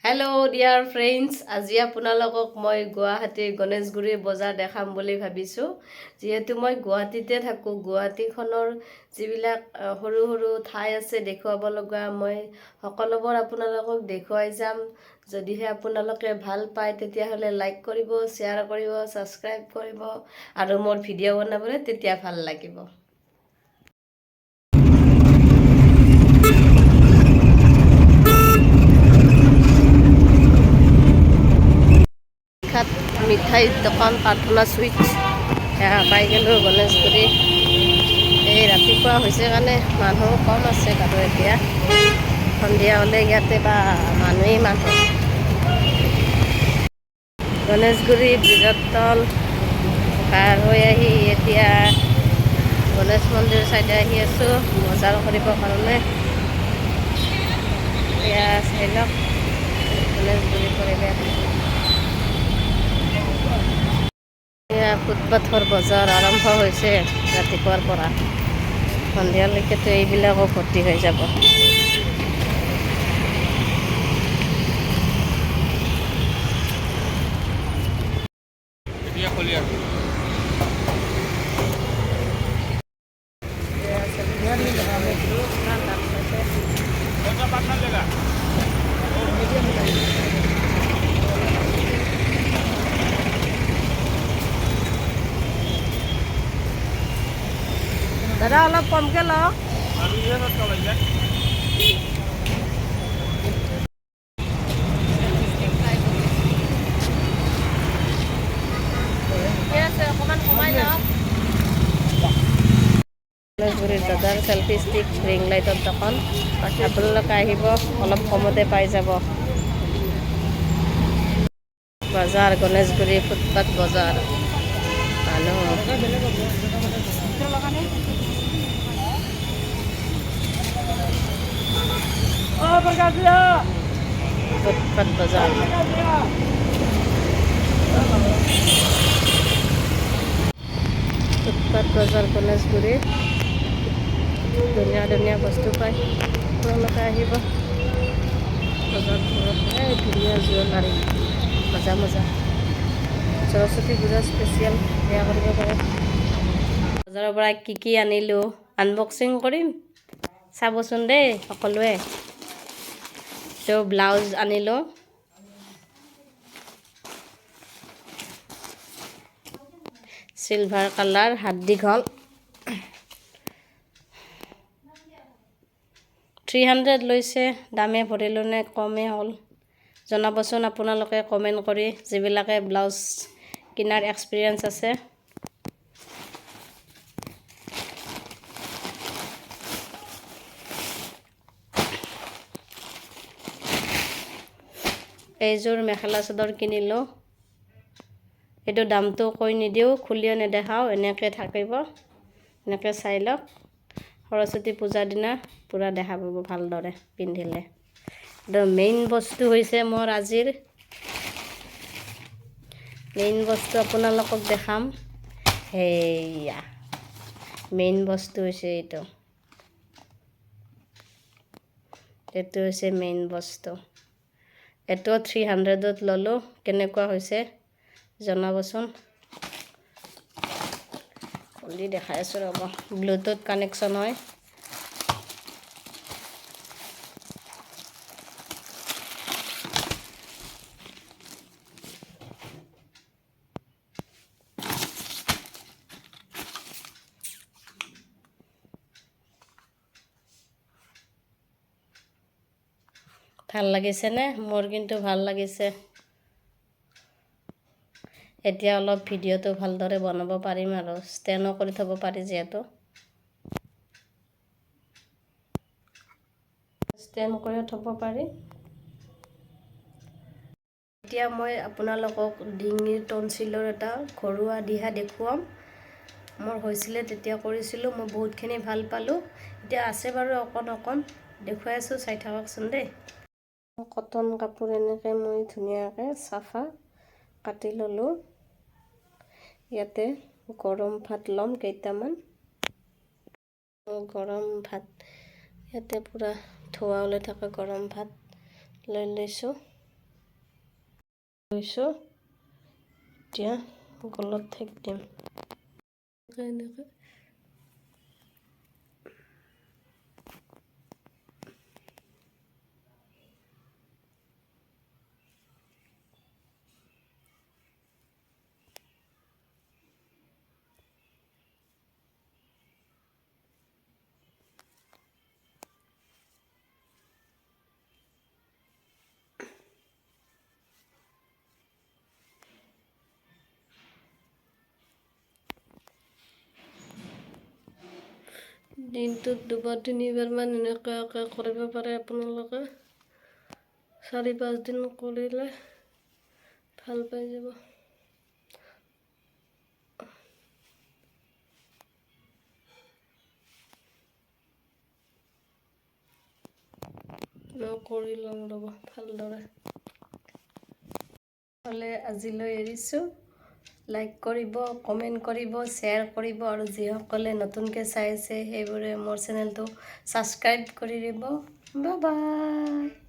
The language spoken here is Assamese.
হেল্ল' ডিয়াৰ ফ্ৰেণ্ডছ, আজি আপোনালোকক মই গুৱাহাটীৰ গণেশগুৰিৰ বজাৰ দেখাম বুলি ভাবিছোঁ। যিহেতু মই গুৱাহাটীতে থাকোঁ, গুৱাহাটীখনৰ যিবিলাক সৰু সৰু ঠাই আছে দেখুৱাব লগা, মই সকলোবোৰ আপোনালোকক দেখুৱাই যাম। যদিহে আপোনালোকে ভাল পায় তেতিয়াহ'লে লাইক কৰিব, শ্বেয়াৰ কৰিব, ছাবস্ক্ৰাইব কৰিব আৰু মোৰ ভিডিঅ' বনাবলৈ তেতিয়া ভাল লাগিব। মিঠাইৰ দোকান প্ৰাৰ্থনা সুইটছ পাই গ'লোঁ গণেশগুৰি। এই ৰাতিপুৱা হৈছে কাৰণে মানুহ কম আছে বাৰু, এতিয়া সন্ধিয়া হ'লে ইয়াতে বা মানুহেই মানুহ। গণেশগুৰি ব্ৰিজৰ তল পাৰ হৈ আহি এতিয়া গণেশ মন্দিৰ চাইডে আহি আছোঁ বজাৰ কৰিবৰ কাৰণে। এয়া চাই লওক গণেশগুৰি পৰিৱেশ। এয়া ফুটপাথৰ বজাৰ আৰম্ভ হৈছে ৰাতিপুৱাৰ পৰা, সন্ধিয়ালৈকেতো এইবিলাকো ভৰ্তি হৈ যাব। দাদা অলপ কমকৈ লওক। অকণমান কমাই লওক। গণেশগুৰিৰ দাদাৰ চেল্ফি ষ্টিক ৰিং লাইটৰ দোকান, আপোনালোকে আহিব, অলপ কমতে পাই যাব। বজাৰ গণেশগুৰি ফুটপাথ বজাৰ মানুহ ফুটপাথ বজাৰ। ফুটপাথ বজাৰ গণেশগুৰি, ধুনীয়া ধুনীয়া বস্তু পায়, আপোনালোকে আহিব বজাৰবোৰত। এই ধুনীয়া জুৱেলাৰী, মজা মজা। সৰস্বতী পূজা স্পেচিয়েল সেয়া কৰিব পাৰে। বজাৰৰ পৰা কি আনিলোঁ আনবক্সিং কৰিম, চাবচোন দেই সকলোৱে। তো ব্লাউজ আনিলোঁ, চিলভাৰ কালাৰ, হাত দীঘল, 300 লৈছে। দামে ভৰিলোঁ নে কমেই হ'ল জনাবচোন আপোনালোকে কমেণ্ট কৰি, যিবিলাকে ব্লাউজ কিনাৰ এক্সপিৰিয়েঞ্চ আছে। এইযোৰ মেখেলা চাদৰ কিনিলোঁ, এইটো দামটো কৈ নিদিওঁ, খুলিও নেদেখাওঁ, এনেকৈ থাকিব, এনেকৈ চাই লওক। সৰস্বতী পূজাৰ দিনা পূৰা দেখা পাব ভালদৰে পিন্ধিলে। মেইন বস্তু হৈছে মোৰ আজিৰ মেইন বস্তু আপোনালোকক দেখাম। সেয়া মেইন বস্তু হৈছে এইটো হৈছে মেইন বস্তু। এইটো 300ত ল'লোঁ, কেনেকুৱা হৈছে জনাবচোন। খুলি দেখাই আছোঁ ৰ'ব, ব্লুটুথ কানেকশ্যন হয়। ভাল লাগিছেনে? মোৰ কিন্তু ভাল লাগিছে। এতিয়া অলপ ভিডিঅ'টো ভালদৰে বনাব পাৰিম আৰু ষ্টেণ্ডো কৰি থ'ব পাৰি, যিহেতু ষ্টেণ্ড কৰি থ'ব পাৰি। এতিয়া মই আপোনালোকক ডিঙিৰ টনচিলৰ এটা ঘৰুৱা দিহা দেখুৱাম। মোৰ হৈছিলে তেতিয়া কৰিছিলোঁ, মই বহুতখিনি ভাল পালোঁ। এতিয়া আছে বাৰু অকণ অকণ, দেখুৱাই আছোঁ, চাই থাককচোন দেই। কটন কাপোৰ এনেকৈ মই ধুনীয়াকৈ চাফা কাটি ল'লোঁ। ইয়াতে গৰম ভাত ল'ম কেইটামান, গৰম ভাত ইয়াতে পূৰা ধোৱা ওলাই থকা গৰম ভাত লৈ লৈছোঁ। লৈছোঁ। এতিয়া গলত ঠেক দিম। এনেকৈ দিনটোত 2-3 বাৰমান এনেকুৱাকৈ কৰিব পাৰে আপোনালোকে। 4-5 দিন কৰিলে ভাল পাই যাব। মই কৰি ল'ম ৰ'ব ভালদৰে। হ'লে আজিলৈ এৰিছোঁ। লাইক কৰিব, কমেণ্ট কৰিব, শ্বেয়াৰ কৰিব আৰু যিসকলে নতুনকৈ চাই আছে সেইবোৰে মোৰ চেনেলটো ছাবস্ক্ৰাইব কৰি দিব। Bye bye.